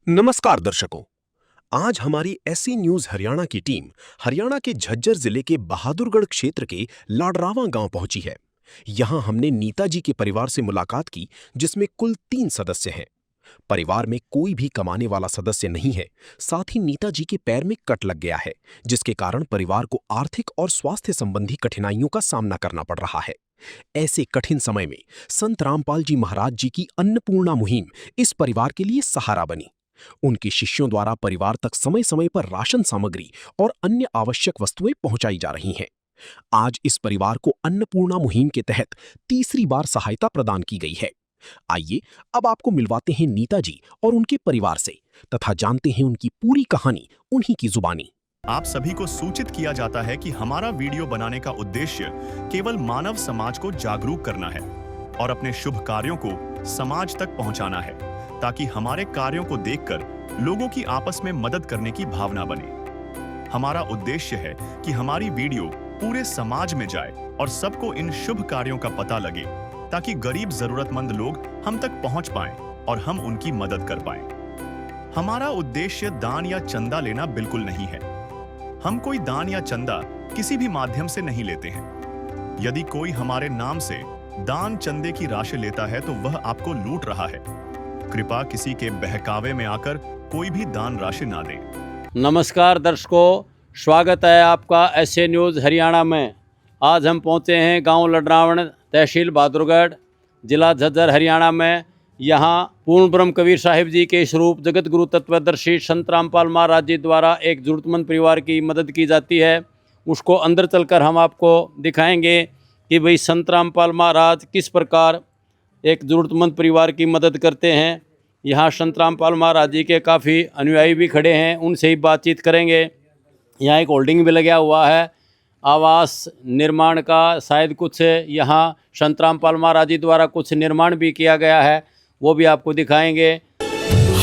नमस्कार दर्शकों। आज हमारी ऐसी न्यूज हरियाणा की टीम हरियाणा के झज्जर जिले के बहादुरगढ़ क्षेत्र के लाडरावा गांव पहुंची है। यहां हमने नीता जी के परिवार से मुलाकात की, जिसमें कुल 3 सदस्य हैं। परिवार में कोई भी कमाने वाला सदस्य नहीं है। साथ ही नीता जी के पैर में कट लग गया है, जिसके कारण परिवार को आर्थिक और स्वास्थ्य संबंधी कठिनाइयों का सामना करना पड़ रहा है। ऐसे कठिन समय में संत रामपाल जी महाराज जी की अन्नपूर्णा मुहिम इस परिवार के लिए सहारा बनी। उनके शिष्यों द्वारा परिवार तक समय समय पर राशन सामग्री और अन्य आवश्यक वस्तुएं पहुंचाई जा रही हैं। आज इस परिवार को अन्नपूर्णा मुहिम के तहत तीसरी बार सहायता प्रदान की गई है। आइए अब आपको मिलवाते हैं नीता जी और उनके परिवार से, तथा जानते हैं उनकी पूरी कहानी उन्हीं की जुबानी। आप सभी को सूचित किया जाता है कि हमारा वीडियो बनाने का उद्देश्य केवल मानव समाज को जागरूक करना है और अपने शुभ कार्यों को समाज तक पहुंचाना है, ताकि हमारे कार्यों को देखकर लोगों की आपस में मदद करने की भावना बने। हमारा उद्देश्य है कि हमारी वीडियो पूरे समाज में जाए और सबको इन शुभ कार्यों का पता लगे, ताकि गरीब जरूरतमंद लोग हम तक पहुंच पाएं और हम उनकी मदद कर पाएं। हमारा उद्देश्य दान या चंदा लेना बिल्कुल नहीं है। हम कोई दान या चंदा किसी भी माध्यम से नहीं लेते हैं। यदि कोई हमारे नाम से दान चंदे की राशि लेता है तो वह आपको लूट रहा है। कृपया किसी के बहकावे में आकर कोई भी दान राशि ना दें। नमस्कार दर्शकों, स्वागत है आपका ऐसे न्यूज़ हरियाणा में। आज हम पहुंचे हैं गांव लडरावण, तहसील बहादुरगढ़, जिला झज्जर, हरियाणा में। यहां पूर्ण ब्रह्म कबीर साहिब जी के स्वरूप जगत गुरु तत्वदर्शी संत रामपाल महाराज जी द्वारा एक जरूरतमंद परिवार की मदद की जाती है। उसको अंदर चलकर हम आपको दिखाएंगे कि भाई संत रामपाल महाराज किस प्रकार एक ज़रूरतमंद परिवार की मदद करते हैं। यहाँ संत रामपाल महाराज जी के काफ़ी अनुयायी भी खड़े हैं, उनसे ही बातचीत करेंगे। यहाँ एक होल्डिंग भी लगा हुआ है आवास निर्माण का, शायद कुछ यहाँ संत रामपाल महाराज जी द्वारा कुछ निर्माण भी किया गया है, वो भी आपको दिखाएंगे।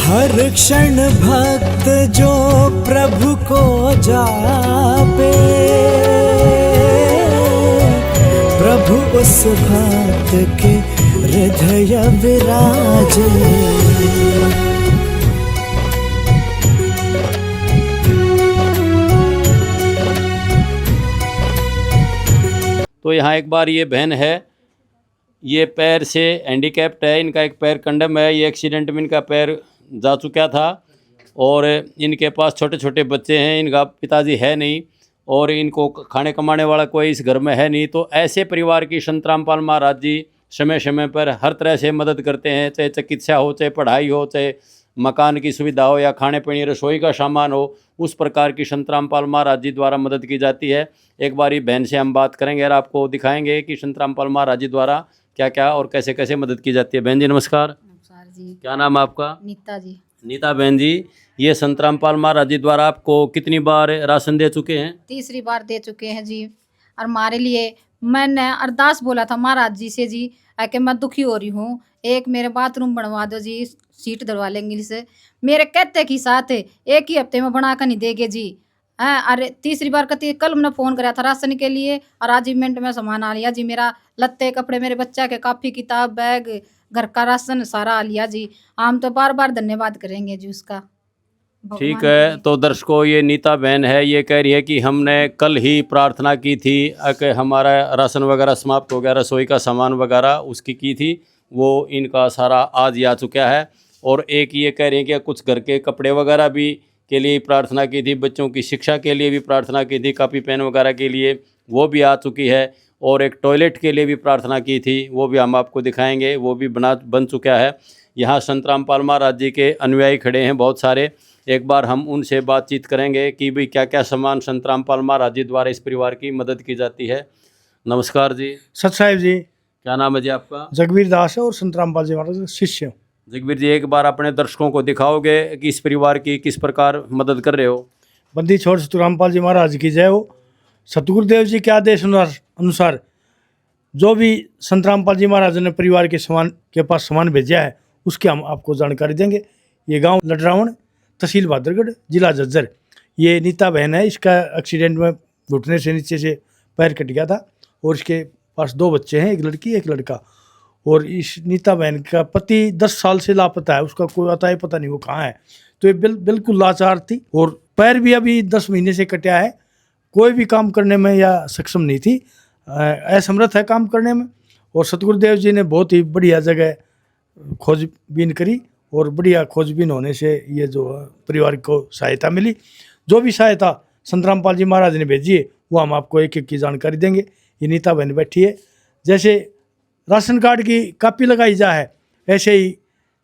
हर क्षण भक्त जो प्रभु को जापे, प्रभु उस भक्त के हृदय विराजे। तो यहाँ एक बार ये बहन है, ये पैर से हैंडीकैप्ड है, इनका एक पैर कंडम है। ये एक्सीडेंट में इनका पैर जा चुका था और इनके पास छोटे छोटे बच्चे हैं, इनका पिताजी है नहीं और इनको खाने कमाने वाला कोई इस घर में है नहीं। तो ऐसे परिवार की संत रामपाल महाराज जी समय समय पर हर तरह से मदद करते हैं, चाहे चिकित्सा हो, चाहे पढ़ाई हो, चाहे मकान की सुविधा हो या खाने पीने रसोई का सामान हो, उस प्रकार की संत रामपाल महाराज जी द्वारा मदद की जाती है। एक बारी बहन से हम बात करेंगे और आपको दिखाएंगे कि संत रामपाल महाराज जी द्वारा क्या क्या और कैसे कैसे मदद की जाती है। बहन जी नमस्कार। नमस्कार जी। क्या नाम है आपका? नीता जी। नीता बहन जी, ये संत रामपाल महाराज जी द्वारा आपको कितनी बार राशन दे चुके हैं? तीसरी बार दे चुके हैं जी। और हमारे लिए मैंने अरदास बोला था महाराज जी से जी, कि मैं दुखी हो रही हूँ, एक मेरे बाथरूम बनवा दो जी, सीट डलवा लेंगे इसे। मेरे कहते के साथ एक ही हफ्ते में बना कर नहीं देंगे जी। हाँ, अरे तीसरी बार कहती कल मैंने फ़ोन कराया था राशन के लिए और आज ही मिनट में सामान आ लिया जी। मेरा लत्ते कपड़े, मेरे बच्चा के कापी किताब, बैग, घर का राशन सारा आ लिया जी। हम तो बार बार धन्यवाद करेंगे जी उसका। ठीक है। तो दर्शकों, ये नीता बहन है, ये कह रही है कि हमने कल ही प्रार्थना की थी कि हमारा राशन वगैरह समाप्त हो गया, रसोई का सामान वगैरह उसकी की थी, वो इनका सारा आज ही आ चुका है। और एक ये कह रही है कि कुछ घर के कपड़े वगैरह भी के लिए प्रार्थना की थी, बच्चों की शिक्षा के लिए भी प्रार्थना की थी, कापी पेन वगैरह के लिए वो भी आ चुकी है। और एक टॉयलेट के लिए भी प्रार्थना की थी, वो भी हम आपको दिखाएंगे, वो भी बन चुका है। यहाँ संत रामपाल महाराज जी के अनुयायी खड़े हैं बहुत सारे। एक बार हम उनसे बातचीत करेंगे कि भाई क्या क्या सामान संत रामपाल महाराज जी द्वारा इस परिवार की मदद की जाती है। नमस्कार जी। सत साहिब जी। क्या नाम है जी आपका? जगवीर दास है और संत रामपाल जी महाराज शिष्य हूँ। जगवीर जी, एक बार अपने दर्शकों को दिखाओगे कि इस परिवार की किस प्रकार मदद कर रहे हो? बंदी छोड़ सतगुरु रामपाल जी महाराज की जय हो। सतगुरुदेव जी के आदेश अनुसार जो भी संत रामपाल जी महाराज ने परिवार के पास सामान भेजा है, उसकी हम आपको जानकारी देंगे। ये गांव लडरावण, तहसील बहादुरगढ़, जिला झज्जर। ये नीता बहन है, इसका एक्सीडेंट में घुटने से नीचे से पैर कट गया था और इसके पास 2 बच्चे हैं, एक लड़की एक लड़का। और इस नीता बहन का पति 10 साल से लापता है, उसका कोई आता है पता नहीं वो कहाँ है। तो ये बिल्कुल लाचार थी और पैर भी अभी 10 महीने से कटा है, कोई भी काम करने में या सक्षम नहीं थी, असमर्थ है काम करने में। और सतगुरुदेव जी ने बहुत ही बढ़िया जगह खोजबीन करी और बढ़िया खोजबीन होने से ये जो परिवार को सहायता मिली। जो भी सहायता संत रामपाल जी महाराज ने भेजी है वो हम आपको एक एक की जानकारी देंगे। ये नीता बहन बैठी है, जैसे राशन कार्ड की कापी लगाई जा है ऐसे ही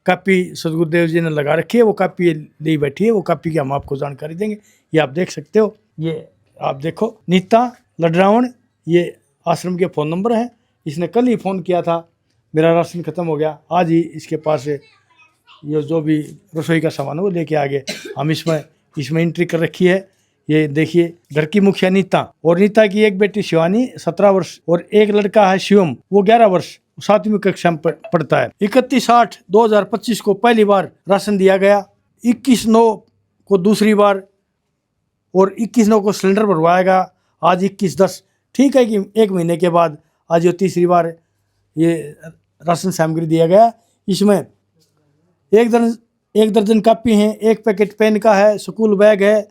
कापी सतगुरुदेव जी ने लगा रखी है, वो कापी ली बैठी है, वो कापी की हम आपको जानकारी देंगे। ये आप देख सकते हो, ये आप देखो नीता लडरावण, ये आश्रम के फ़ोन नंबर है। इसने कल ही फ़ोन किया था, मेरा राशन ख़त्म हो गया, आज ही इसके पास ये जो भी रसोई का सामान है वो लेके आ गए। हम इसमें एंट्री कर रखी है। ये देखिए घर की मुखिया नीता, और नीता की एक बेटी शिवानी 17 वर्ष और एक लड़का है शिवम, वो 11 वर्ष 7वीं कक्षा में पढ़ता है। 31/8/2025 को पहली बार राशन दिया गया, 21/9 को दूसरी बार और 21/9 को सिलेंडर भरवाएगा। आज 21/10, ठीक है कि एक महीने के बाद आज ये तीसरी बार ये राशन सामग्री दिया गया। इसमें एक दर्जन कापी हैं, एक पैकेट पेन का है, स्कूल बैग है,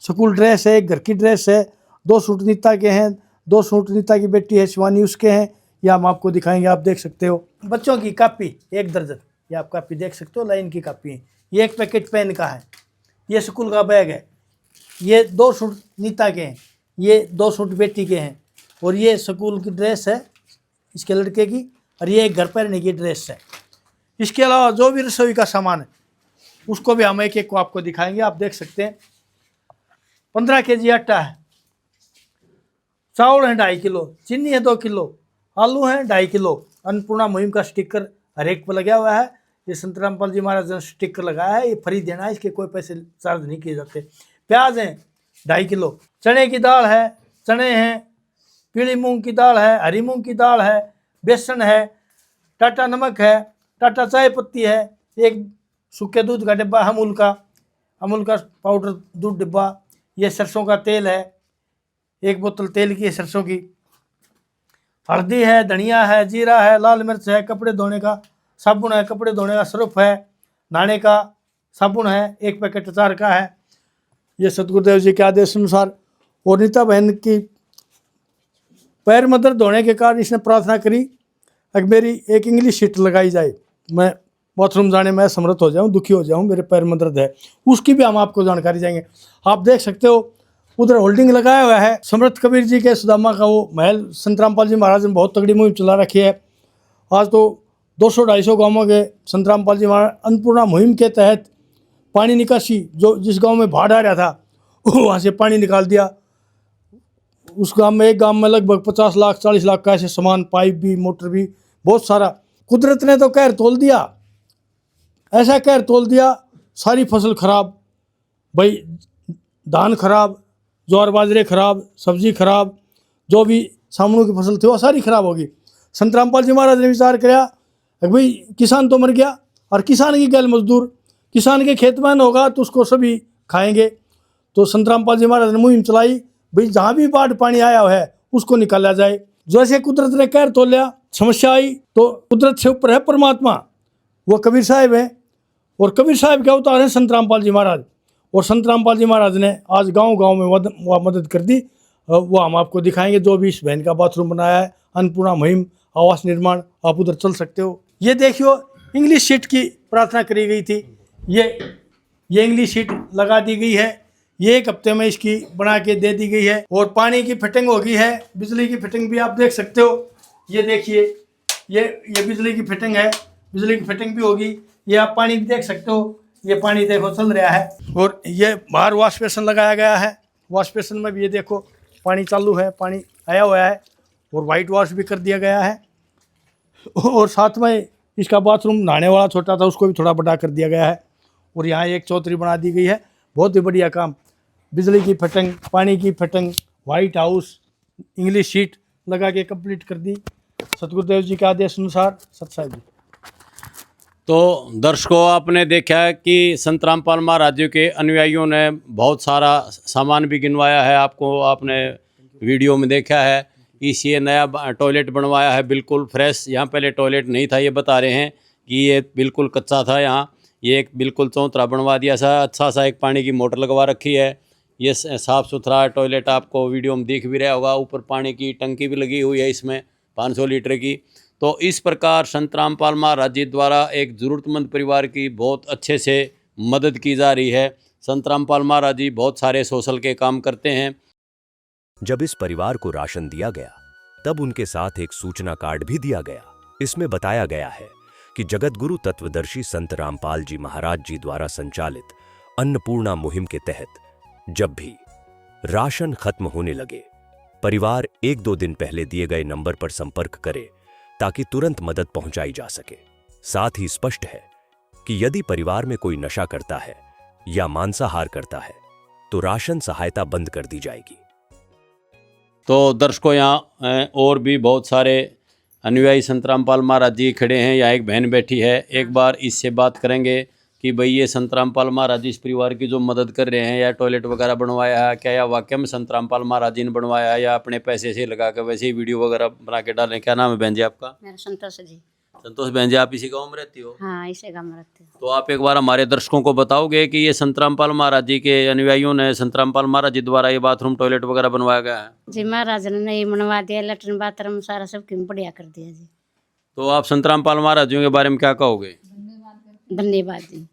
स्कूल ड्रेस है, घर की ड्रेस है, 2 सूट नीता के हैं, 2 सूट नीता की बेटी है शिवानी उसके हैं। ये हम आपको दिखाएंगे, आप देख सकते हो। बच्चों की कापी 1 दर्जन, ये आप कापी देख सकते हो, लाइन की कापी है। ये एक पैकेट पेन का है, ये स्कूल का बैग है, ये 2 सूट नीता के हैं, ये 2 सूट बेटी के हैं, और ये स्कूल की ड्रेस है इसके लड़के की, और ये एक घर पहनने की ड्रेस है। इसके अलावा जो भी रसोई का सामान है उसको भी हम एक एक को आपको दिखाएंगे। आप देख सकते हैं 15 kg आटा है, चावल है 2.5 किलो, चीनी है 2 किलो, आलू है 2.5 किलो। अन्नपूर्णा मुहिम का स्टिकर हर एक पर लगा हुआ है। ये संत रामपाल जी महाराज ने स्टिकर लगाया है, ये फ्री देना है, इसके कोई पैसे चार्ज नहीं किए जाते। प्याज है 2.5 किलो, चने की दाल है, चने हैं, पीली मूंग की दाल है, हरी मूंग की दाल है, बेसन है, टाटा नमक है, टाटा चाय पत्ती है, एक सूखे दूध का डिब्बा अमूल का पाउडर दूध डिब्बा, ये सरसों का तेल है, 1 बोतल तेल की है सरसों की, हल्दी है, धनिया है, जीरा है, लाल मिर्च है, कपड़े धोने का साबुन है, कपड़े धोने का सर्फ है, नहाने का साबुन है, 1 पैकेट अचार का है। ये सतगुरुदेव जी के आदेश अनुसार। और नीता बहन की पैर में दर्द होने के कारण इसने प्रार्थना करी कि मेरी एक इंग्लिश शीट लगाई जाए, मैं बाथरूम जाने में असमर्थ हो जाऊं, दुखी हो जाऊं, मेरे पैर में दर्द है। उसकी भी हम आपको जानकारी देंगे। आप देख सकते हो उधर होल्डिंग लगाया हुआ है समर्थ कबीर जी के सुदामा का वो महल। संत रामपाल जी महाराज ने बहुत तगड़ी मुहिम चला रखी है। आज तो 200-250 गाँवों के संत रामपाल जी महाराज अन्नपूर्णा मुहिम के तहत पानी निकासी, जो जिस गाँव में बाढ़ आ रहा था वहाँ से पानी निकाल दिया। उस गांव में, एक गांव में लगभग 50 लाख 40 लाख का ऐसे सामान, पाइप भी, मोटर भी, बहुत सारा। कुदरत ने तो कहर तोल दिया, ऐसा कहर तोल दिया, सारी फसल खराब भाई, धान खराब, ज्वार बाजरे खराब, सब्जी खराब, जो भी सामनों की फसल थी वो सारी खराब होगी। संत रामपाल जी महाराज ने विचार किया कि भाई किसान तो मर गया, और किसान की गैल मजदूर, किसान के खेत में होगा तो उसको सभी खाएंगे। तो संत रामपाल जी महाराज ने मुहिम चलाई, भाई जहाँ भी बाढ़ पानी आया है उसको निकाला जाए। जैसे कुदरत ने कहर तोलिया, समस्या आई, तो कुदरत से ऊपर है परमात्मा, वो कबीर साहब है, और कबीर साहब के अवतार हैं संत रामपाल जी महाराज। और संत रामपाल जी महाराज ने आज गांव-गांव में मदद कर दी, वो हम आपको दिखाएंगे। जो भी इस बहन का बाथरूम बनाया है, अन्नपूर्णा मुहिम, आवास निर्माण, आप उधर चल सकते हो। ये देखियो इंग्लिश शीट की प्रार्थना करी गई थी, ये इंग्लिश शीट लगा दी गई है, ये 1 हफ्ते में इसकी बना के दे दी गई है। और पानी की फिटिंग हो गई है, बिजली की फिटिंग भी आप देख सकते हो। ये देखिए, ये बिजली की फिटिंग है, बिजली की फिटिंग भी होगी। ये आप पानी भी देख सकते हो, ये पानी देखो चल रहा है। और ये बाहर वॉश बेसन लगाया गया है, वॉश बेसन में भी ये देखो पानी चालू है, पानी आया हुआ है, और वाइट वॉश भी कर दिया गया है। और साथ में इसका बाथरूम नहाने वाला छोटा था, उसको भी थोड़ा बड़ा कर दिया गया है। और यहाँ एक चौधरी बना दी गई है, बहुत ही बढ़िया काम। बिजली की फिटिंग, पानी की fitting, white house, English sheet लगा के कंप्लीट कर दी सतगुरुदेव जी के आदेश अनुसार। सतसाहिब जी। तो दर्शकों, आपने देखा है कि संत रामपाल महाराज जी के अनुयायियों ने बहुत सारा सामान भी गिनवाया है, आपने वीडियो में देखा है। इस ये नया टॉयलेट बनवाया है, बिल्कुल फ्रेश। यहाँ पहले टॉयलेट नहीं था, ये बता रहे हैं कि ये बिल्कुल कच्चा था। यहाँ ये एक बिल्कुल चौतरा बनवा दिया सा, अच्छा सा एक पानी की मोटर लगवा रखी है। ये साफ़ सुथरा टॉयलेट आपको वीडियो में दिख भी रहा होगा। ऊपर पानी की टंकी भी लगी हुई है इसमें 500 लीटर की। तो इस प्रकार संत रामपाल महाराज जी द्वारा एक ज़रूरतमंद परिवार की बहुत अच्छे से मदद की जा रही है। संत रामपाल महाराज जी बहुत सारे सोशल के काम करते हैं। जब इस परिवार को राशन दिया गया तब उनके साथ एक सूचना कार्ड भी दिया गया। इसमें बताया गया है कि जगतगुरु तत्वदर्शी संत रामपाल जी महाराज जी द्वारा संचालित अन्नपूर्णा मुहिम के तहत जब भी राशन खत्म होने लगे, परिवार 1-2 दिन पहले दिए गए नंबर पर संपर्क करे ताकि तुरंत मदद पहुंचाई जा सके। साथ ही स्पष्ट है कि यदि परिवार में कोई नशा करता है या मांसाहार करता है तो राशन सहायता बंद कर दी जाएगी। तो दर्शकों, यहाँ और भी बहुत सारे अनुयायी संत रामपाल महाराज जी खड़े हैं। यहाँ एक बहन बैठी है, एक बार इससे बात करेंगे कि भाई ये संत रामपाल महाराज जी इस परिवार की जो मदद कर रहे हैं या टॉयलेट वगैरह बनवाया है, क्या या वाकई में संत रामपाल महाराज जी ने बनवाया है या अपने पैसे से लगा कर वैसे ही वीडियो वगैरह बना के डालें? क्या नाम है बहन जी आपका? मेरा संतोष जी। संतोष बहन जी, आप इसी गाँव में रहती हो? हाँ, इसे गाँव में रहते हैं। तो आप एक बार हमारे दर्शकों को बताओगे कि ये संत रामपाल महाराज जी के अनुयायियों ने संत रामपाल महाराज जी द्वारा ये बाथरूम टॉयलेट वगैरह बनवाया गया है? जी, महाराज ने ये बनवा दिया, लेटरिन बाथरूम सारा सब क्यों बढ़िया कर दिया जी। तो आप संत रामपाल महाराज जी के बारे में क्या कहोगे? धन्यवाद जी।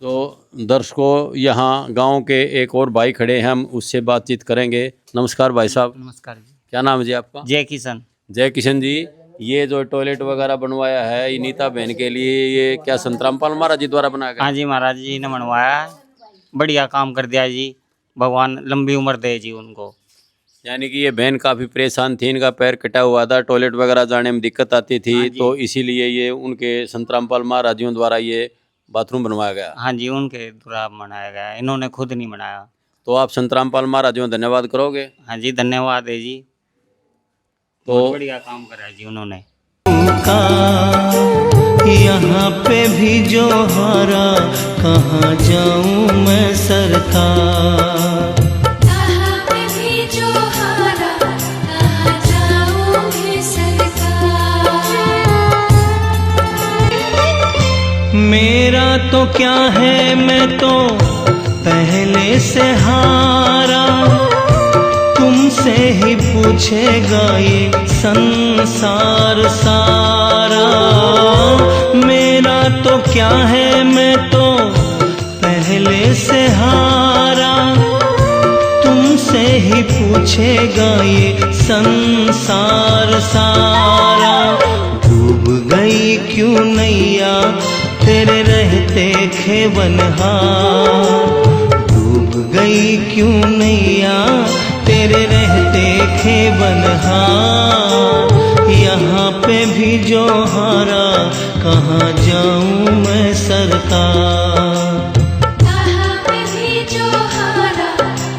तो दर्शकों, यहाँ गांव के एक और भाई खड़े हैं, हम उससे बातचीत करेंगे। नमस्कार भाई साहब। नमस्कार जी। क्या नाम है जी आपका? जय किशन। जय किशन जी, ये जो टॉयलेट वगैरह बनवाया है ये नीता बहन के लिए, ये क्या संत रामपाल महाराज जी द्वारा बनाया गया? हाँ जी, महाराज जी ने बनवाया, बढ़िया काम कर दिया जी। भगवान लंबी उम्र दे जी उनको। यानी कि ये बहन काफ़ी परेशान थी, इनका पैर कटा हुआ था, टॉयलेट वगैरह जाने में दिक्कत आती थी। हाँ तो इसीलिए ये उनके संत रामपाल महाराज जी द्वारा ये बाथरूम बनवाया गया। हाँ जी, उनके द्वारा बनाया गया, इन्होंने खुद नहीं बनाया। तो आप संत रामपाल महाराज जी को धन्यवाद करोगे? हाँ जी, धन्यवाद है जी। तो बढ़िया काम करा है जी उन्होंने। यहाँ पे भी जो हारा, कहाँ जाऊँ मैं सरकार। यहाँ पे भी जो हारा, कहाँ जाऊँ मैं सरकार। मेरा तो क्या है, मैं तो पहले से हारा, तुमसे ही पूछेगा ये संसार सारा। मेरा तो क्या है, मैं तो पहले से हारा, तुमसे ही पूछेगा ये संसार सारा। डूब गई क्यों नैया तेरे रहते खेवनहार, डूब गई क्यों नैया तेरे रहते खेवनहार। यहाँ पे भी जो हारा, कहाँ जाऊँ मैं सरकार। यहाँ पे भी जो हारा,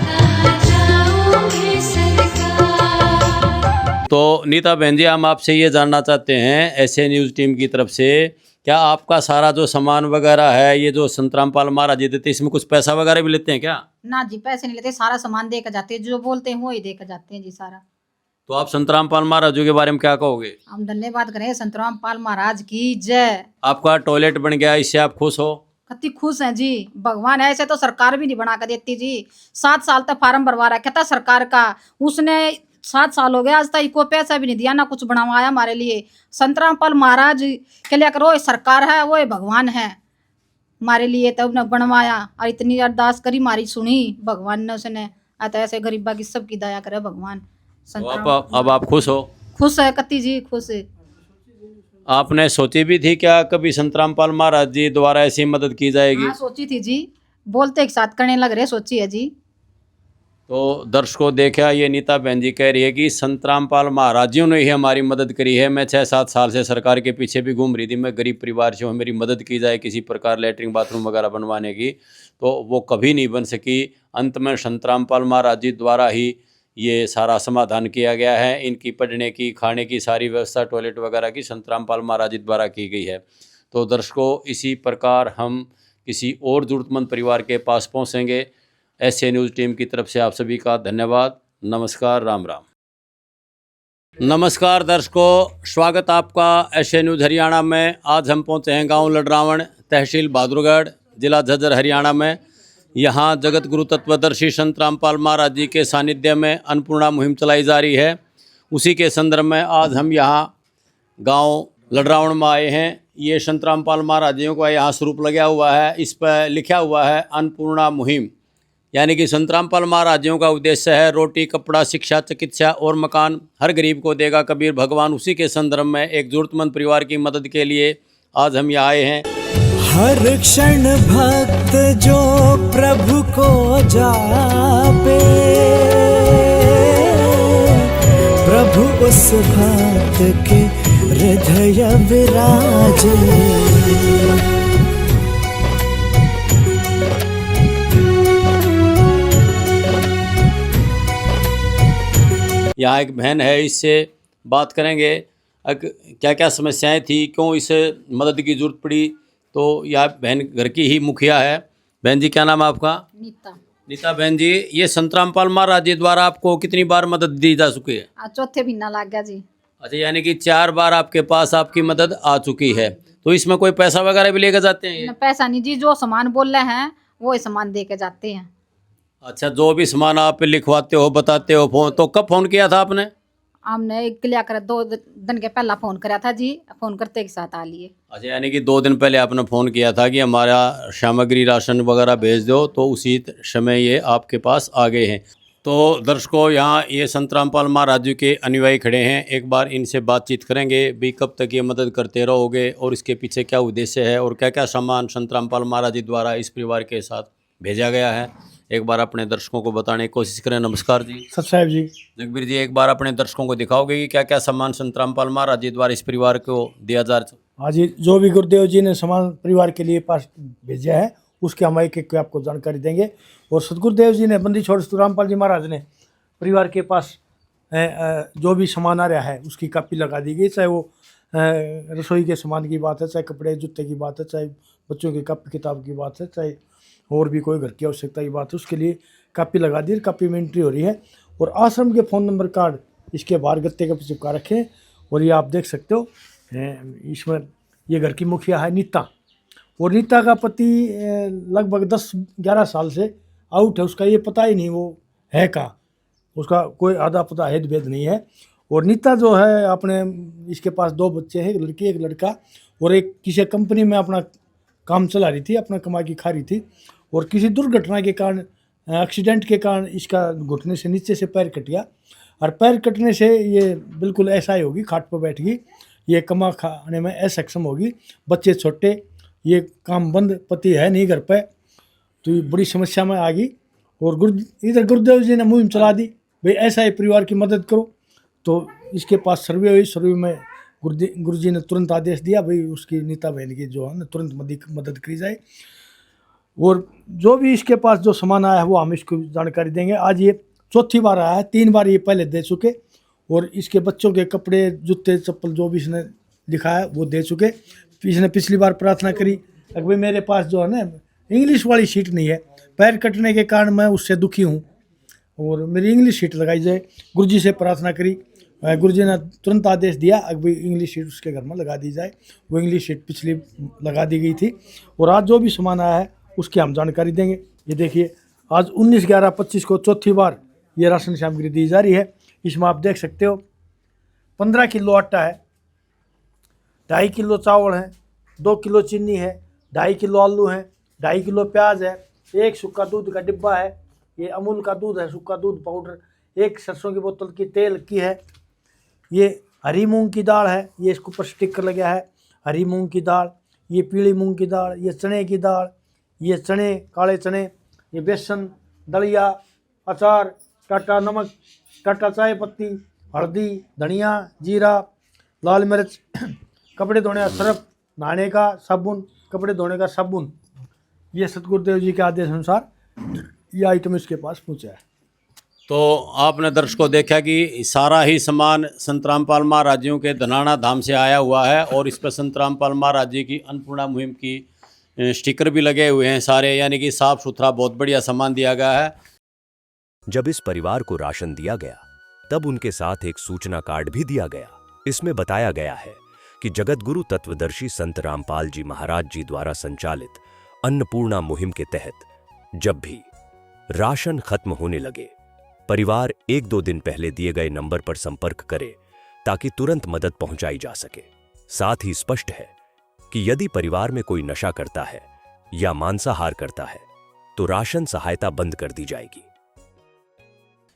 कहाँ जाऊँ मैं सरकार। तो नीता बहन जी, हम आपसे ये जानना चाहते हैं ऐसे न्यूज़ टीम की तरफ से, क्या आपका सारा जो सामान वगैरह है, ये जो संत रामपाल महाराज जी देते, इसमें कुछ पैसा वगैरह भी लेते हैं क्या? ना जी, पैसे नहीं लेते, सारा सामान देकर जाते हैं, जो बोलते हैं वो ही देकर जाते हैं जी सारा। तो आप संत रामपाल महाराज जी के बारे में क्या कहोगे? हम धन्यवाद करें संत रामपाल महाराज की जय। आपका टॉयलेट बन गया, इससे आप खुश हो? कितनी खुश हैं जी। भगवान ऐसे तो सरकार भी नहीं बना कर देती जी। 7 साल तक फार्म भरवा रखा था सरकार का, उसने 7 साल हो गया आज तक कोई पैसा भी नहीं दिया, ना कुछ बनवाया हमारे लिए। संत रामपाल महाराज के लिए करो, सरकार है वो भगवान है हमारे लिए, तब ने बनवाया और इतनी अरदास करी, मारी सुनी भगवान ने, उसने आता ऐसे गरीबा की सबकी दया करे भगवान। तो अब आप खुश हो? खुश है कत्ती जी, खुश है। आपने सोची भी थी क्या कभी संत रामपाल महाराज जी द्वारा ऐसी मदद की जाएगी? हाँ, सोची थी जी, बोलते एक साथ करने लग रहे, सोची है जी। तो दर्शकों, देखा ये नीता बहन जी कह रही है कि संत रामपाल महाराज जी ने ही हमारी मदद करी है। मैं 6-7 साल से सरकार के पीछे भी घूम रही थी, मैं गरीब परिवार से हूँ, मेरी मदद की जाए किसी प्रकार लैट्रिन बाथरूम वगैरह बनवाने की, तो वो कभी नहीं बन सकी। अंत में संत रामपाल महाराज जी द्वारा ही ये सारा समाधान किया गया है। इनकी पढ़ने की, खाने की सारी व्यवस्था, टॉयलेट वगैरह की संत रामपाल महाराज जी द्वारा की गई है। तो दर्शकों, इसी प्रकार हम किसी और ज़रूरतमंद परिवार के पास पहुँचेंगे। ऐसे न्यूज़ टीम की तरफ से आप सभी का धन्यवाद। नमस्कार, राम राम। नमस्कार दर्शकों, स्वागत आपका एसए न्यूज़ हरियाणा में। आज हम पहुंचे हैं गांव लडरावण, तहसील बहादुरगढ़, जिला झज्जर हरियाणा में। यहां जगत गुरु तत्वदर्शी संत रामपाल महाराज जी के सानिध्य में अन्नपूर्णा मुहिम चलाई जा रही है। उसी के संदर्भ में आज हम यहां गांव लडरावण में आए हैं। ये संत रामपाल महाराज जी का यहाँ स्वरूप लगा हुआ है, इस पर लिखा हुआ है अन्नपूर्णा मुहिम। यानी कि संत रामपाल महाराज जी का उद्देश्य है रोटी, कपड़ा, शिक्षा, चिकित्सा और मकान हर गरीब को देगा कबीर भगवान। उसी के संदर्भ में एक जरूरतमंद परिवार की मदद के लिए आज हम यहाँ आए हैं। हर क्षण भक्त जो प्रभु को जापे, प्रभु उस भक्त के हृदय विराजे। यहाँ एक बहन है, इससे बात करेंगे क्या क्या समस्याएं थी, क्यों इसे मदद की जरूरत पड़ी। तो यह बहन घर की ही मुखिया है। बहन जी, क्या नाम है आपका? नीता। नीता बहन जी, ये संत रामपाल महाराज जी द्वारा आपको कितनी बार मदद दी जा चुकी है? आज चौथे महीना लग गया जी। अच्छा, यानी कि 4 बार आपके पास आपकी मदद आ चुकी है। तो इसमें कोई पैसा वगैरह भी लेकर जाते हैं? न पैसा नहीं जी, जो सामान बोल रहे हैं वो ही सामान दे के जाते हैं। अच्छा, जो भी सामान आप लिखवाते हो, बताते हो, फोन तो कब फोन किया था आपने? हमने क्लियर कर 2 दिन के पहला फोन करा था जी, फोन करते के साथ आ लिए। अच्छा, यानी कि 2 दिन पहले आपने फ़ोन किया था कि हमारा सामग्री राशन वगैरह भेज दो, तो उसी समय ये आपके पास आ गए हैं। तो दर्शकों, यहाँ ये संत रामपाल महाराज जी के अनुयायी खड़े हैं। एक बार इनसे बातचीत करेंगे भी, कब तक ये मदद करते रहोगे और इसके पीछे क्या उद्देश्य है और क्या क्या सामान संत रामपाल महाराज जी द्वारा इस परिवार के साथ भेजा गया है, एक बार अपने दर्शकों को बताने की कोशिश करें। नमस्कार जी। सत साहब जी। जगबीर जी, एक बार अपने दर्शकों को दिखाओगे कि क्या क्या सामान संत रामपाल महाराज जी द्वारा इस परिवार को दिया जा रहा है? हाँ जी, जो भी गुरुदेव जी ने सामान परिवार के लिए पास भेजा है उसके हम एक आपको जानकारी देंगे। और सतगुरुदेव जी ने बंदी छोड़ सत रामपाल जी महाराज ने परिवार के पास जो भी सामान आ रहा है उसकी कापी लगा दी गई। चाहे वो रसोई के सामान की बात है, चाहे कपड़े जूते की बात है, चाहे बच्चों की कापी किताब की बात है, चाहे और भी कोई घर की आवश्यकता की बात है, उसके लिए कापी लगा दी। कापी में एंट्री हो रही है और आश्रम के फ़ोन नंबर कार्ड इसके बाहर गत्ते के चिपका रखे हैं। और ये आप देख सकते हो, इसमें ये घर की मुखिया है नीता। और नीता का पति लगभग 10-11 साल से आउट है, उसका ये पता ही नहीं वो है कहाँ, उसका कोई आधा पता हेद भेद नहीं है। और नीता जो है अपने, इसके पास 2 बच्चे हैं, एक लड़की एक लड़का। और एक किसी कंपनी में अपना काम चला रही थी, अपना कमा की खा रही थी। और किसी दुर्घटना के कारण, एक्सीडेंट के कारण इसका घुटने से नीचे से पैर कट गया। और पैर कटने से ये बिल्कुल ऐसा ही होगी, खाट पर बैठ गई, ये कमा खाने में असक्षम होगी। बच्चे छोटे, ये काम बंद, पति है नहीं घर पे, तो ये बड़ी समस्या में आ गई। और इधर गुरुदेव जी ने मुहिम चला दी, भाई ऐसा ही परिवार की मदद करो। तो इसके पास सर्वे हुई, सर्वे में गुरु जी ने तुरंत आदेश दिया, भाई उसकी नीता बहन की जो है ना तुरंत मदद करी जाए। और जो भी इसके पास जो सामान आया है वो हम इसको जानकारी देंगे। आज ये चौथी बार आया है, 3 बार ये पहले दे चुके। और इसके बच्चों के कपड़े, जूते, चप्पल जो भी इसने लिखा है वो दे चुके। इसने पिछली बार प्रार्थना करी कि भाई मेरे पास जो है ना इंग्लिश वाली शीट नहीं है, पैर कटने के कारण मैं उससे दुखी हूँ और मेरी इंग्लिश शीट लगाई जाए। गुरुजी से प्रार्थना करी, गुरुजी ने तुरंत आदेश दिया अभी इंग्लिश शीट उसके घर में लगा दी जाए। वो इंग्लिश शीट पिछली लगा दी गई थी। और आज जो भी सामान आया है उसकी हम जानकारी देंगे। ये देखिए, आज 19/11/25 को चौथी बार ये राशन सामग्री दी जा रही है। इसमें आप देख सकते हो 15 किलो आटा है, 2.5 किलो चावल है, 2 किलो चीनी है, 2.5 किलो आलू है, 2.5 किलो प्याज है, 1 सूखा दूध का डिब्बा है, ये अमूल का दूध है, सूखा दूध पाउडर, 1 सरसों की बोतल की तेल की है, ये हरी मूंग की दाल है, ये इसके ऊपर स्टिकर लगा है हरी मूंग की दाल, ये पीली मूंग की दाल, ये चने की दाल, ये चने, काले चने, ये बेसन, दलिया, अचार, टाटा नमक, टाटा चाय पत्ती, हल्दी, धनिया, जीरा, लाल मिर्च, कपड़े धोने का सर्फ, नहाने का साबुन, कपड़े धोने का साबुन। ये सतगुरुदेव जी के आदेश अनुसार ये आइटम इसके पास पहुँचा है। तो आपने दर्शकों देखा कि सारा ही सामान संत रामपाल महाराज जी के धनाना धाम से आया हुआ है और इस पर संत रामपाल महाराज जी की अन्नपूर्णा मुहिम की स्टिकर भी लगे हुए हैं सारे, यानी कि साफ सुथरा बहुत बढ़िया सामान दिया गया है। जब इस परिवार को राशन दिया गया तब उनके साथ एक सूचना कार्ड भी दिया गया। इसमें बताया गया है कि जगतगुरु तत्वदर्शी संत रामपाल जी महाराज जी द्वारा संचालित अन्नपूर्णा मुहिम के तहत जब भी राशन खत्म होने लगे, परिवार 1-2 दिन पहले दिए गए नंबर पर संपर्क करे ताकि तुरंत मदद पहुंचाई जा सके। साथ ही स्पष्ट है कि यदि परिवार में कोई नशा करता है या मांसाहार करता है तो राशन सहायता बंद कर दी जाएगी।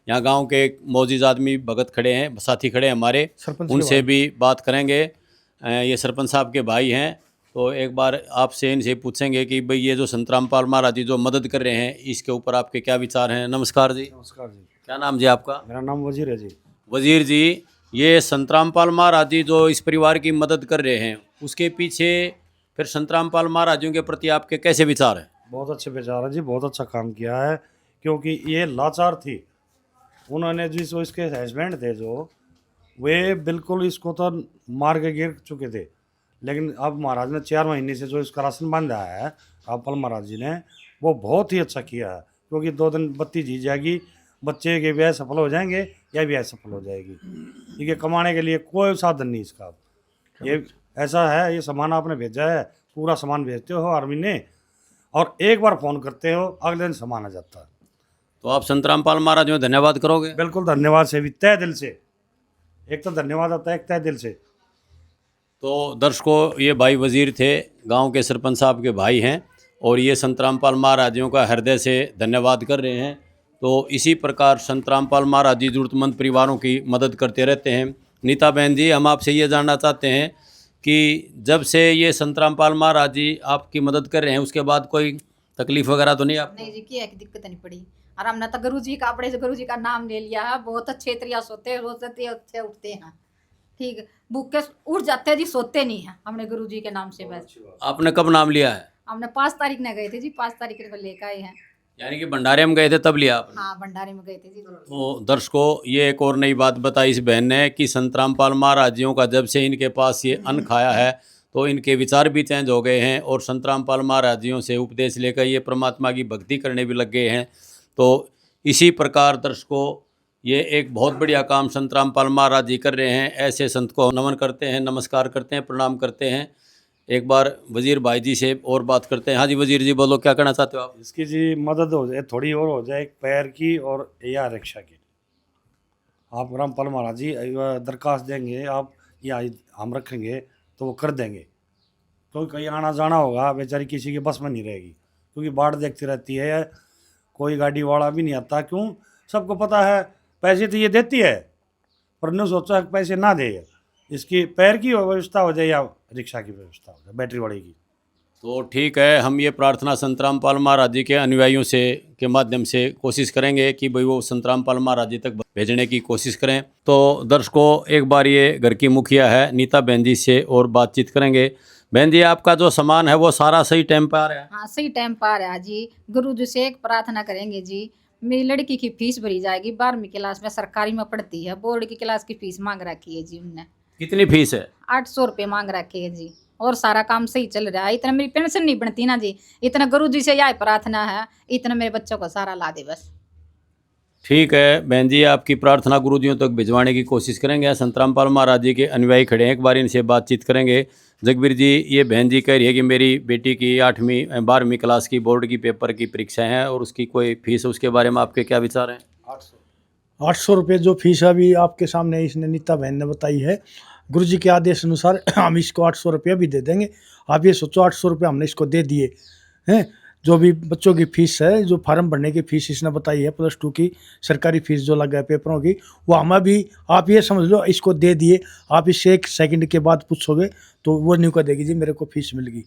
यहाँ गांव के एक मौजूद आदमी भगत खड़े हैं, साथी खड़े हैं हमारे, उनसे भी बात करेंगे। ये सरपंच साहब के भाई हैं, तो एक बार आपसे इनसे पूछेंगे कि भाई ये जो संत रामपाल महाराज जी जो मदद कर रहे हैं इसके ऊपर आपके क्या विचार हैं। नमस्कार जी। नमस्कार जी। क्या नाम जी आपका? मेरा नाम वजीर है जी। वजीर जी, ये संत रामपाल महाराज जी जो इस परिवार की मदद कर रहे हैं उसके पीछे फिर संत रामपाल महाराज जी के प्रति आपके कैसे विचार हैं? बहुत अच्छे विचार है जी, बहुत अच्छा काम किया है, क्योंकि ये लाचार थी। उन्होंने जिस इसके हस्बैंड थे जो वे बिल्कुल इसको तो मार के गिर चुके थे, लेकिन अब महाराज ने 4 महीने से जो इसका राशन बांधा है रामपाल महाराज जी ने, वो बहुत ही अच्छा किया है। क्योंकि 2 दिन बत्ती जी जाएगी, बच्चे के ब्याह सफल हो जाएंगे या ब्याह सफल हो जाएगी। ठीक है, कमाने के लिए कोई साधन नहीं इसका। ये ऐसा है, ये सामान आपने भेजा है, पूरा सामान भेजते हो हर महीने और एक बार फ़ोन करते हो, अगले दिन सामान आ जाता है। तो आप संत रामपाल महाराज जी धन्यवाद करोगे? बिल्कुल धन्यवाद से भी, तय दिल से। एक तो धन्यवाद आता है, एक तय दिल से। तो दर्शकों, ये भाई वजीर थे, गांव के सरपंच साहब के भाई हैं और ये संत रामपाल महाराज जी का हृदय से धन्यवाद कर रहे हैं। तो इसी प्रकार संत रामपाल महाराज जी ज़रूरतमंद परिवारों की मदद करते रहते हैं। नीता बहन जी, हम आपसे ये जानना चाहते हैं कि जब से ये संत रामपाल महाराज जी आपकी मदद कर रहे हैं उसके बाद कोई तकलीफ वगैरह तो नहीं आपको? नहीं जी, की दिक्कत नहीं पड़ी। और हमने तो गुरु जी का, अपने से गुरु जी का नाम ले लिया है। बहुत अच्छे तरीका सोते हैं, रोज अच्छे उठते हैं। ठीक, भूख के उठ जाते हैं जी, सोते नहीं है हमने गुरु जी के नाम से। बस आपने कब नाम लिया है? हमने 5 तारीख ने गए थे जी, 5 तारीख को लेकर आए हैं। यानी कि भंडारे में गए थे तब लिया आपने? हाँ, भंडारे में गए थे जी। तो दर्शकों, ये एक और नई बात बताई इस बहन ने कि संत रामपाल महाराज जी का जब से इनके पास ये अन्न खाया है तो इनके विचार भी चेंज हो गए हैं और संत रामपाल महाराज जी से उपदेश लेकर ये परमात्मा की भक्ति करने भी लग गए हैं। तो इसी प्रकार दर्शकों, ये एक बहुत बढ़िया काम संत रामपाल महाराज जी कर रहे हैं। ऐसे संत को नमन करते हैं, नमस्कार करते हैं, प्रणाम करते हैं। एक बार वजीर भाई जी से और बात करते हैं। हाँ जी वजीर जी, बोलो, क्या कहना चाहते हो आप? इसकी जी मदद हो जाए, थोड़ी और हो जाए, पैर की और या रिक्शा की। आप रामपाल महाराज जी दरखास्त देंगे आप या हम रखेंगे तो वो कर देंगे। क्योंकि कहीं आना जाना होगा, बेचारी किसी की बस में नहीं रहेगी, क्योंकि बाढ़ देखती रहती है, कोई गाड़ी वाला भी नहीं आता। क्यों? सबको पता है पैसे तो ये देती है, पर ने सोचा पैसे ना दे, इसकी पैर की व्यवस्था हो जाए या रिक्शा की व्यवस्था हो जाए, बैटरी वाले की। तो ठीक है, हम ये प्रार्थना संत रामपाल महाराज जी के अनुयायियों से के माध्यम से कोशिश करेंगे कि भाई वो संत रामपाल महाराज जी तक भेजने की कोशिश करें। तो दर्शकों, एक बार ये घर की मुखिया है नीता बहन जी से और बातचीत करेंगे। बहन जी, आपका जो सामान है वो सारा सही टाइम पर आ रहा है? हाँ, सही टाइम पर आ रहा है जी। गुरु जी से एक प्रार्थना करेंगे जी, मेरी लड़की की फीस भरी जाएगी। 12वीं क्लास में सरकारी में पढ़ती है, बोर्ड की क्लास की फीस मांग रखी है जी उनने। कितनी फीस है? 800 रुपये मांग रखी है जी, और सारा काम सही चल रहा है। इतना मेरी पेंशन नहीं बनती ना जी, इतना गुरु जी से यह प्रार्थना है, इतना मेरे बच्चों को सारा ला दे बस। ठीक है बहन जी, आपकी प्रार्थना गुरुजियों तक भिजवाने की कोशिश करेंगे। संत रामपाल महाराज जी के अनुयायी खड़े हैं, एक बार इनसे बातचीत करेंगे। जगबीर जी, ये बहन जी कह रही है कि मेरी बेटी की 12वीं क्लास की बोर्ड की पेपर की परीक्षा है और उसकी कोई फीस है, उसके बारे में आपके क्या विचार हैं? 800 रुपये जो फीस अभी आपके सामने इसने नीता बहन ने बताई है, गुरु जी के आदेश अनुसार हम इसको 800 रुपया भी दे देंगे। आप ये सोचो 800 रुपये हमने इसको दे दिए हैं। जो भी बच्चों की फ़ीस है, जो फार्म भरने की फ़ीस इसने बताई है, +2 की सरकारी फ़ीस जो लगा है पेपरों की, वो हमें भी आप ये समझ लो इसको दे दिए। आप इससे 1 सेकंड के बाद पूछोगे तो वो न्यू कर देगी जी मेरे को फ़ीस मिल गई।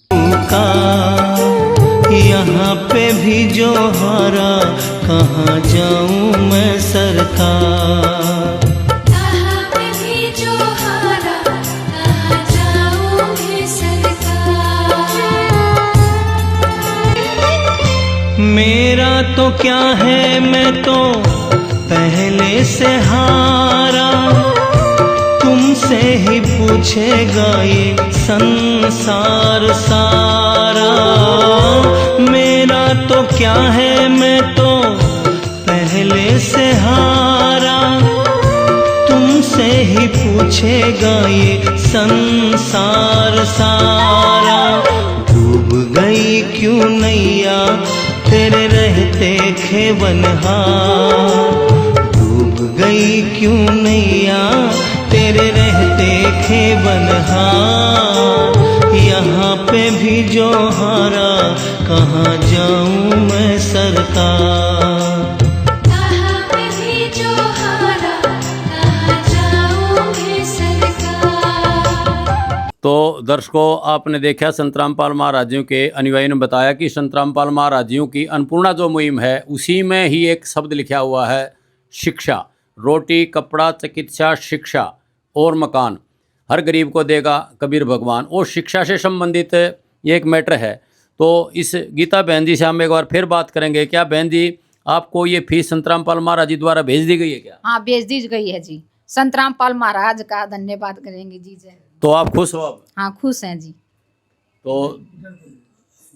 यहाँ पे भी जो हारा, कहाँ जाऊँ मैं सरकार। यहाँ पे भी जो हारा, कहाँ जाऊँ मैं सरकार। मेरा तो क्या है, मैं तो पहले से हारा, तुमसे ही पूछेगा ये संसार सारा। मेरा तो क्या है, मैं तो पहले से हारा, ही पूछेगा ये संसार सारा। डूब गई क्यों नैया तेरे रहते खेवनहार, डूब गई क्यों नैया तेरे रहते खेवनहार। यहाँ पे भी जो हारा कहाँ जाऊँ मैं सरकार। कहाँ पे भी जो हारा कहाँ जाऊँ मैं सरकार। तो दर्शकों, आपने देखा संत रामपाल महाराज जी के अनुयायियों ने बताया कि संत रामपाल महाराज जी की अन्नपूर्णा जो मुहिम है उसी में ही एक शब्द लिखा हुआ है शिक्षा। रोटी कपड़ा चिकित्सा शिक्षा और मकान हर गरीब को देगा कबीर भगवान। और शिक्षा से संबंधित ये एक मैटर है। तो इस गीता बहन जी से हम एक बार फिर बात करेंगे। क्या बहन जी आपको ये फीस संत रामपाल महाराज जी द्वारा भेज दी गई है क्या? हाँ, भेज दी गई है जी। संत रामपाल महाराज का धन्यवाद करेंगे जी। जय। तो आप खुश हो अब? हाँ, खुश हैं जी। तो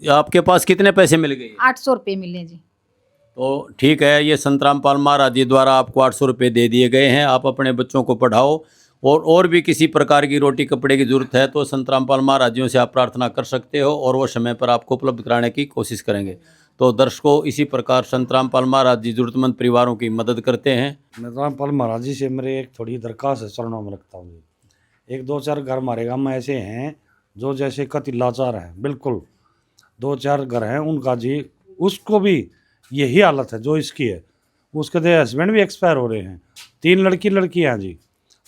आपके पास कितने पैसे मिल गए? 800 रुपये मिले जी। तो ठीक है, ये संत रामपाल महाराज जी द्वारा आपको 800 रुपये दे दिए गए हैं। आप अपने बच्चों को पढ़ाओ और भी किसी प्रकार की रोटी कपड़े की ज़रूरत है तो संत रामपाल महाराज जी से आप प्रार्थना कर सकते हो और वो समय पर आपको उपलब्ध कराने की कोशिश करेंगे। तो दर्शकों, इसी प्रकार संत रामपाल महाराज जी ज़रूरतमंद परिवारों की मदद करते हैं। मैं रामपाल महाराज जी से मेरे एक थोड़ी दरखास्त है, चरणों में रखता हूँ। एक दो चार घर हमारे गाँव में ऐसे हैं जो जैसे कति लाचार हैं, बिल्कुल 2-4 घर हैं उनका जी, उसको भी यही हालत है जो इसकी है। उसके हस्बैंड भी एक्सपायर हो रहे हैं, 3 लड़की हैं जी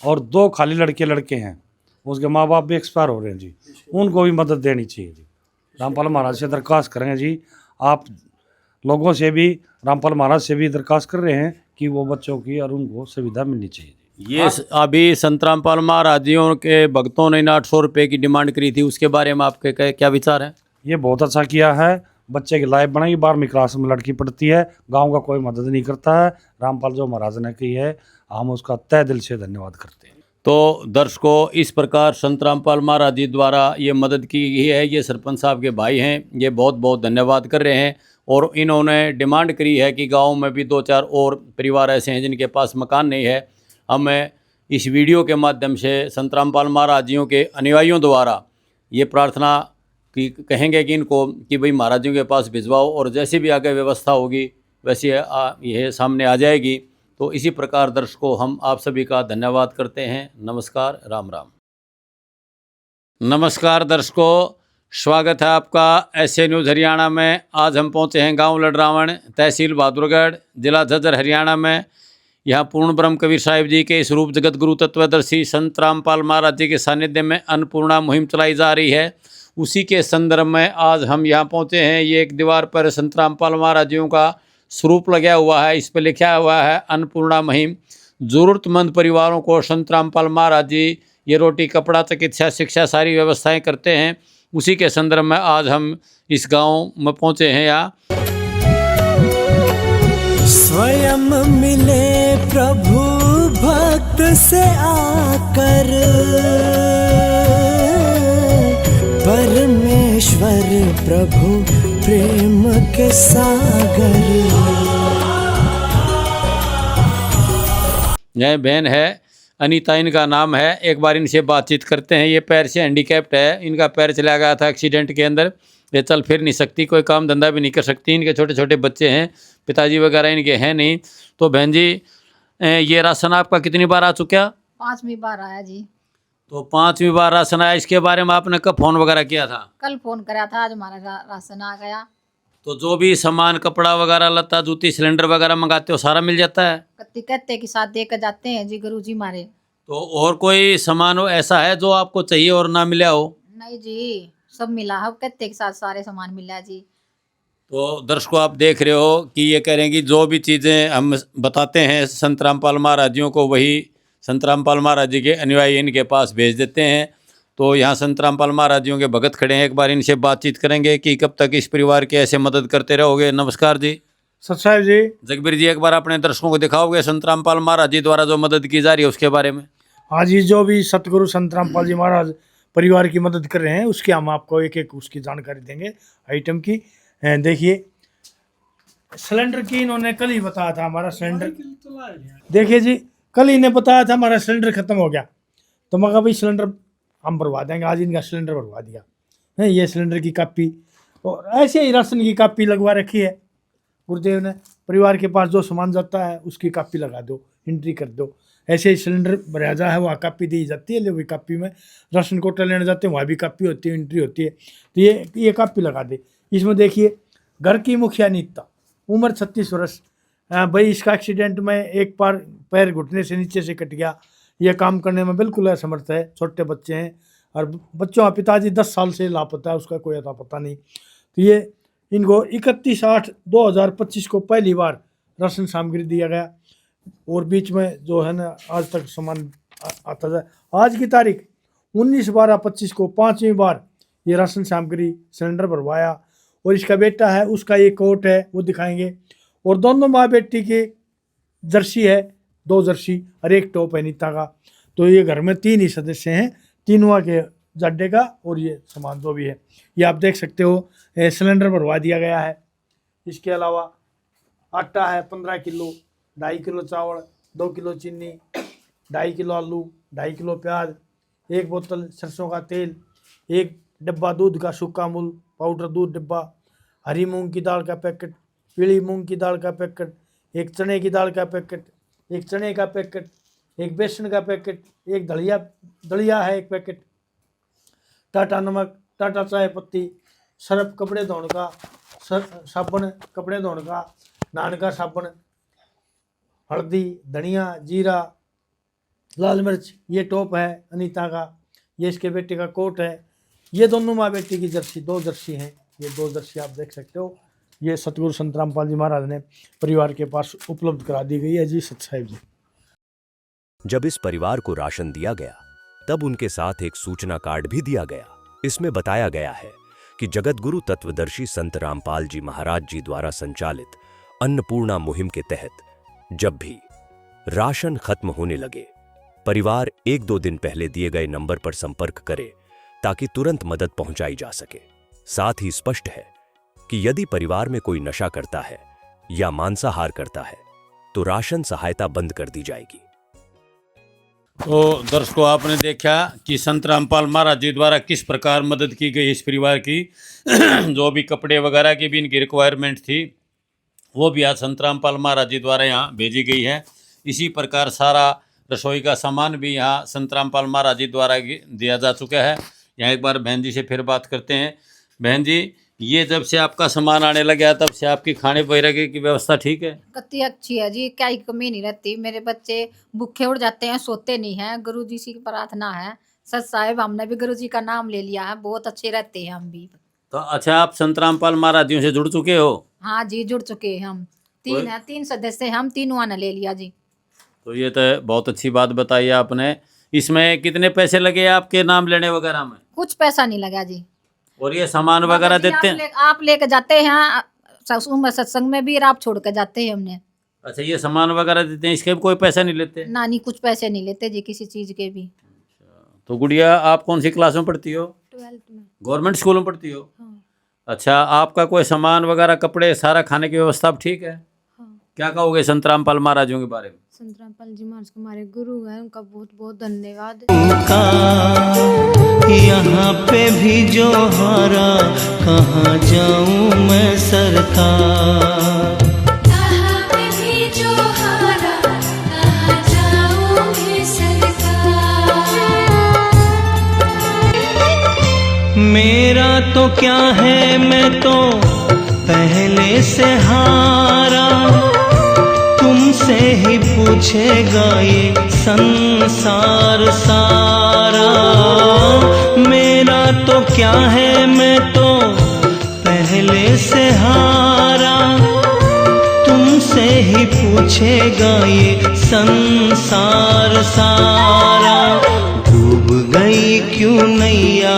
और 2 खाली लड़के हैं। उसके माँ बाप भी एक्सपायर हो रहे हैं जी, उनको भी मदद देनी चाहिए जी। रामपाल महाराज से दरख्वास्त करेंगे जी, आप लोगों से भी रामपाल महाराज से भी दरख्वास्त कर रहे हैं कि वो बच्चों की और उनको सुविधा मिलनी चाहिए। ये अभी संत रामपाल महाराज जी के भक्तों ने 800 रुपये की डिमांड करी थी, उसके बारे में आपके क्या विचार हैं? ये बहुत अच्छा किया है, बच्चे की लाइफ बनाई। 12वीं क्लास में लड़की पढ़ती है, गांव का कोई मदद नहीं करता है। रामपाल जो महाराज ने की है हम उसका तहे दिल से धन्यवाद करते हैं। तो दर्शकों, इस प्रकार संत रामपाल महाराज जी द्वारा ये मदद की गई है। ये सरपंच साहब के भाई हैं, ये बहुत बहुत धन्यवाद कर रहे हैं। और इन्होंने डिमांड करी है कि गांव में भी 2-4 और परिवार ऐसे हैं जिनके पास मकान नहीं है। हमें इस वीडियो के माध्यम से संत रामपाल महाराज जी के अनुयायियों द्वारा ये प्रार्थना कि कहेंगे कि इनको कि भाई महाराज जी के पास भिजवाओ और जैसी भी आगे व्यवस्था होगी वैसे यह सामने आ जाएगी। तो इसी प्रकार दर्शकों, हम आप सभी का धन्यवाद करते हैं। नमस्कार, राम राम। नमस्कार दर्शकों, स्वागत है आपका एसए न्यूज़ हरियाणा में। आज हम पहुंचे हैं गांव लडरावण, तहसील बहादुरगढ़, जिला झज्जर हरियाणा में। यहाँ पूर्ण ब्रह्म कबीर साहिब जी के स्वरूप जगत गुरु तत्वदर्शी संत रामपाल महाराज जी के सानिध्य में अन्नपूर्णा मुहिम चलाई जा रही है। उसी के संदर्भ में आज हम यहाँ पहुँचे हैं। ये एक दीवार पर संत रामपाल महाराज जी का स्वरूप लगा हुआ है, इस पर लिखा हुआ है अन्नपूर्णा मुहिम। ज़रूरतमंद परिवारों को संत रामपाल महाराज जी ये रोटी कपड़ा चिकित्सा शिक्षा सारी व्यवस्थाएं करते हैं। उसी के संदर्भ में आज हम इस गांव में पहुंचे हैं। यहाँ स्वयं मिले प्रभु भक्त से आकर, परमेश्वर प्रभु प्रेम के सागर। यह बहन है अनीता, इनका नाम है। एक बार इनसे बातचीत करते हैं। ये पैर से हैंडीकैप्ड है, इनका पैर चला गया था एक्सीडेंट के अंदर। ये चल फिर नहीं सकती, कोई काम धंधा भी नहीं कर सकती। इनके छोटे छोटे बच्चे हैं, पिताजी वगैरह इनके हैं नहीं। तो बहन जी, ये राशन आपका कितनी बार आ चुका? 5वीं बार आया जी। तो 5वीं बार राशन आया। इसके बारे में आपने कब फ़ोन वगैरह किया था? कल फ़ोन करा था, आज हमारा राशन आ गया। तो जो भी सामान कपड़ा वगैरह लता जूती सिलेंडर वगैरह मंगाते हो सारा मिल जाता है? कहते कि साथ देकर जाते हैं जी गुरु जी मारे। तो और कोई सामान ऐसा है जो आपको चाहिए और ना मिला हो? नहीं जी, सब मिला है, कहते के साथ सारे सामान मिला जी। तो दर्शकों, आप देख रहे हो कि ये कह रहे हैं कि जो भी चीज़ें हम बताते हैं संत रामपाल महाराज जी को, वही संत रामपाल महाराज जी के अनुयायी इनके पास भेज देते हैं। तो यहाँ संत रामपाल महाराज जी के भगत खड़े हैं। एक बार इनसे बातचीत करेंगे कि कब तक इस परिवार की ऐसे मदद करते रहोगे। नमस्कार जी। सत साहब जी। जगबीर जी, एक बार अपने दर्शकों को दिखाओगे संत रामपाल महाराज जी द्वारा जो मदद की जा रही है उसके बारे में? आज ही जो भी सतगुरु संत रामपाल जी महाराज परिवार की मदद कर रहे हैं उसकी हम आपको एक एक उसकी जानकारी देंगे आइटम की। देखिए, सिलेंडर की इन्होंने कल ही बताया था। हमारा सिलेंडर देखिए जी, कल इन्हें बताया था हमारा सिलेंडर खत्म हो गया, तो मैं कहा भाई सिलेंडर हम भरवा देंगे, आज इनका सिलेंडर भरवा दिया है। ये सिलेंडर की कापी और ऐसे ही राशन की कापी लगवा रखी है गुरुदेव ने। परिवार के पास जो सामान जाता है उसकी कापी लगा दो, एंट्री कर दो। ऐसे ही सिलेंडर भरा जा है वहाँ कापी दी जाती है, ले वही कापी में राशन कोटा लेने जाते हैं, वहाँ भी कापी होती है, एंट्री होती है। तो ये कापी लगा दे। इसमें देखिए घर की मुखिया नीता, उम्र 36 वर्ष। भाई इसका एक्सीडेंट में एक बार पैर घुटने से नीचे से कट गया। यह काम करने में बिल्कुल असमर्थ है, छोटे बच्चे हैं और बच्चों का पिताजी 10 साल से लापता है, उसका कोई अता पता नहीं। तो ये इनको 31/8/2025 को पहली बार राशन सामग्री दिया गया और बीच में जो है ना आज तक सामान आता है। आज की तारीख 19/12/25 को 5वीं बार ये राशन सामग्री सिलेंडर भरवाया। और इसका बेटा है, उसका ये कोट है, वो दिखाएंगे। और दोनों माँ बेटी की जर्सी है, 2 जर्सी और 1 टॉप है नीता का। तो ये घर में 3 ही सदस्य हैं, तीनों के जाड्डे का और ये सामान जो भी है ये आप देख सकते हो। सिलेंडर भरवा दिया गया है। इसके अलावा आटा है 15 किलो, 2.5 किलो चावल, 2 किलो चीनी, 2.5 किलो आलू, 2.5 किलो प्याज, 1 बोतल सरसों का तेल, 1 डिब्बा दूध का सूखा मूल पाउडर दूध डिब्बा, हरी मूंग की दाल का पैकेट, पीली मूंग की दाल का पैकेट, 1 चने की दाल का पैकेट, 1 चने का पैकेट, 1 बेसन का पैकेट, 1 दलिया है 1 पैकेट, टाटा नमक, टाटा चाय पत्ती, सर्फ कपड़े धोने का, साबुन कपड़े धोने का, नहाने का साबुन, हल्दी, धनिया, जीरा, लाल मिर्च। ये टॉप है अनीता का, ये इसके बेटे का कोट है। ये दोनों माँ बेटी की जर्सी, 2 जर्सी हैं। ये 2 जर्सी आप देख सकते हो। ये सतगुरु संत रामपाल जी महाराज ने परिवार के पास उपलब्ध करा दी गई है जी। सत साहिब जी। जब इस परिवार को राशन दिया गया तब उनके साथ एक सूचना कार्ड भी दिया गया। इसमें बताया गया है कि जगतगुरु तत्वदर्शी संत रामपाल जी महाराज जी द्वारा संचालित अन्नपूर्णा मुहिम के तहत जब भी राशन खत्म होने लगे, परिवार 1-2 दिन पहले दिए गए नंबर पर संपर्क करे ताकि तुरंत मदद पहुंचाई जा सके। साथ ही स्पष्ट है कि यदि परिवार में कोई नशा करता है या मांसाहार करता है तो राशन सहायता बंद कर दी जाएगी। तो दर्शकों, आपने देखा कि संत रामपाल महाराज जी द्वारा किस प्रकार मदद की गई इस परिवार की। जो भी कपड़े वगैरह की भी इनकी रिक्वायरमेंट थी वो भी आज संत रामपाल महाराज जी द्वारा यहाँ भेजी गई है। इसी प्रकार सारा रसोई का सामान भी यहाँ संत रामपाल महाराज जी द्वारा दिया जा चुका है। यहाँ एक बार बहन जी से फिर बात करते हैं। बहन जी, ये जब से आपका सामान आने लगा तब से आपकी खाने वगैरह की व्यवस्था ठीक है? कितनी अच्छी है जी, क्या कमी नहीं रहती। मेरे बच्चे भूखे उड़ जाते हैं, सोते नहीं हैं। गुरु जी की प्रार्थना है। सच साहिब, हमने भी गुरु जी का नाम ले लिया है, बहुत अच्छे रहते हैं हम भी। तो अच्छा, आप संत रामपाल महाराज जी से जुड़ चुके हो? हाँ जी, जुड़ चुके हैं हम। 3 हैं, 3 सदस्य, हम तीनों ने ले लिया जी। तो ये तो बहुत अच्छी बात बताई आपने। इसमें कितने पैसे लगे आपके नाम लेने वगैरह में? कुछ पैसा नहीं लगा जी। और ये सामान वगैरह देते हैं? आप लेके जाते हैं सत्संग में भी और आप छोड़ के जाते हैं हमने। अच्छा, ये सामान वगैरह देते हैं, इसके भी कोई पैसा नहीं लेते? ना, नहीं, कुछ पैसे नहीं लेते जी किसी चीज के भी। तो गुड़िया, आप कौन सी क्लास में पढ़ती हो? 12th में। गवर्नमेंट स्कूल में पढ़ती हो? हाँ। अच्छा, आपका कोई सामान वगैरह, कपड़े, सारा खाने की व्यवस्था अब ठीक है? हाँ। क्या कहोगे संत रामपाल महाराजों के बारे में? संत रामपाल जी महाराज हमारे गुरु हैं, उनका बहुत बहुत धन्यवाद। यहाँ पे भी जो हारा, कहाँ जाऊँ मैं सरकार। यहाँ पे भी जो हारा, कहाँ जाऊँ मैं सरकार। मेरा तो क्या है, मैं तो पहले से हारा, तुमसे ही पूछेगा ये संसार सारा। मेरा तो क्या है, मैं तो पहले से हारा, तुमसे ही पूछेगा ये संसार सारा। डूब गई क्यों नैया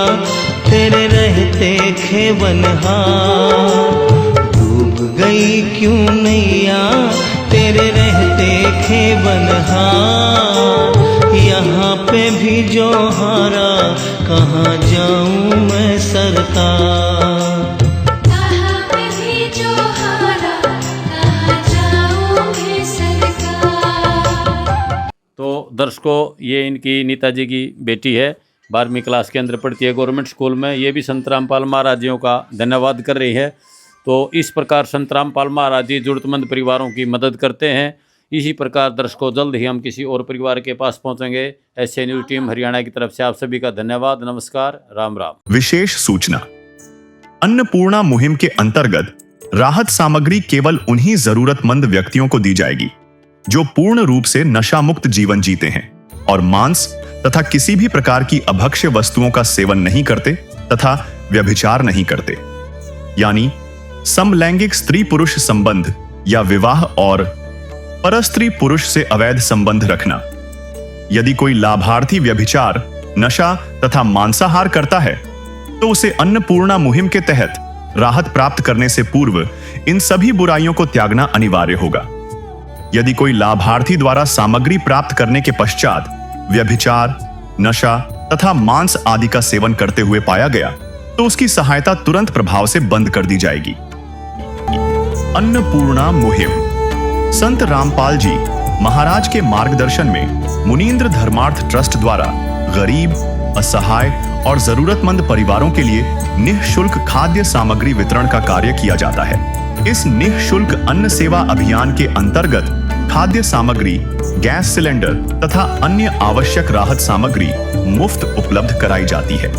तेरे रहते खेवनहार, डूब गई क्यों नैया तेरे रहते खेवनहार। यहाँ पे भी जो हारा, कहाँ जाऊँ मैं सरकार। यहाँ पे भी जो हारा, कहाँ जाऊँ मैं सरकार। दर्शकों, ये इनकी नीता जी की बेटी है, 12वीं क्लास के अंदर पढ़ती है गवर्नमेंट स्कूल में। ये भी संत रामपाल महाराज जियों का धन्यवाद कर रही है। तो इस प्रकार संत रामपाल महाराज जी जरूरतमंद परिवारों की मदद करते हैं। इसी प्रकार दर्शकों, जल्द ही हम किसी और परिवार के पास पहुंचेंगे। एसए न्यूज़ टीम हरियाणा की तरफ से आप सभी का धन्यवाद। नमस्कार, राम राम। विशेष सूचना, अन्नपूर्णा मुहिम के अंतर्गत राहत सामग्री केवल उन्हीं जरूरतमंद व्यक्तियों को दी जाएगी जो पूर्ण रूप से नशा मुक्त जीवन जीते हैं और मांस तथा किसी भी प्रकार की अभक्ष्य वस्तुओं का सेवन नहीं करते तथा व्यभिचार नहीं करते, यानी समलैंगिक स्त्री पुरुष संबंध या विवाह और परस्त्री पुरुष से अवैध संबंध रखना। यदि कोई लाभार्थी व्यभिचार, नशा तथा मांसाहार करता है तो उसे अन्नपूर्णा मुहिम के तहत राहत प्राप्त करने से पूर्व इन सभी बुराइयों को त्यागना अनिवार्य होगा। यदि कोई लाभार्थी द्वारा सामग्री प्राप्त करने के पश्चात व्यभिचार, नशा तथा मांस आदि का सेवन करते हुए पाया गया तो उसकी सहायता तुरंत प्रभाव से बंद कर दी जाएगी। अन्नपूर्णा मुहिम संत रामपाल जी महाराज के मार्गदर्शन में मुनींद्र धर्मार्थ ट्रस्ट द्वारा गरीब, असहाय और जरूरतमंद परिवारों के लिए निःशुल्क खाद्य सामग्री वितरण का कार्य किया जाता है। इस निःशुल्क अन्न सेवा अभियान के अंतर्गत खाद्य सामग्री, गैस सिलेंडर तथा अन्य आवश्यक राहत सामग्री मुफ्त उपलब्ध कराई जाती है।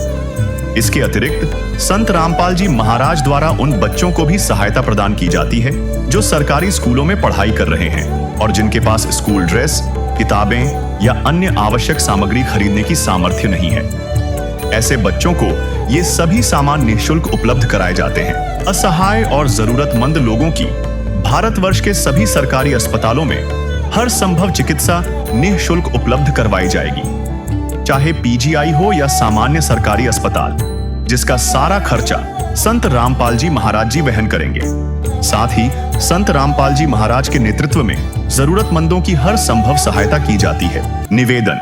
इसके अतिरिक्त संत रामपाल जी महाराज द्वारा उन बच्चों को भी सहायता प्रदान की जाती है जो सरकारी स्कूलों में पढ़ाई कर रहे हैं और जिनके पास स्कूल ड्रेस, किताबें या अन्य आवश्यक सामग्री खरीदने की सामर्थ्य नहीं है। ऐसे बच्चों को ये सभी सामान निःशुल्क उपलब्ध कराए जाते हैं। असहाय और जरूरतमंद लोगों की भारतवर्ष के सभी सरकारी अस्पतालों में हर संभव चिकित्सा निःशुल्क उपलब्ध करवाई जाएगी, चाहे पीजीआई हो या सामान्य सरकारी अस्पताल, जिसका सारा खर्चा संत रामपाल जी महाराज जी वहन करेंगे। साथ ही संत रामपाल जी महाराज के नेतृत्व में जरूरतमंदों की हर संभव सहायता की जाती है। निवेदन,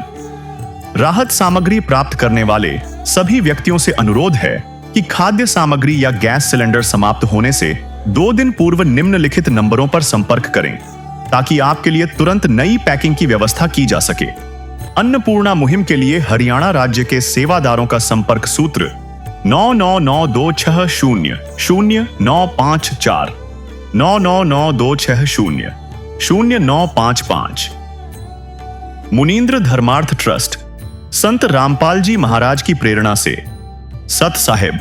राहत सामग्री प्राप्त करने वाले सभी व्यक्तियों से अनुरोध है कि खाद्य सामग्री या गैस सिलेंडर समाप्त होने से 2 दिन पूर्व निम्नलिखित नंबरों पर संपर्क करें ताकि आपके लिए तुरंत नई पैकिंग की व्यवस्था की जा सके। अन्नपूर्णा मुहिम के लिए हरियाणा राज्य के सेवादारों का संपर्क सूत्र 9992600954 9992600955। मुनींद्र धर्मार्थ ट्रस्ट संत रामपाल जी महाराज की प्रेरणा से सत साहिब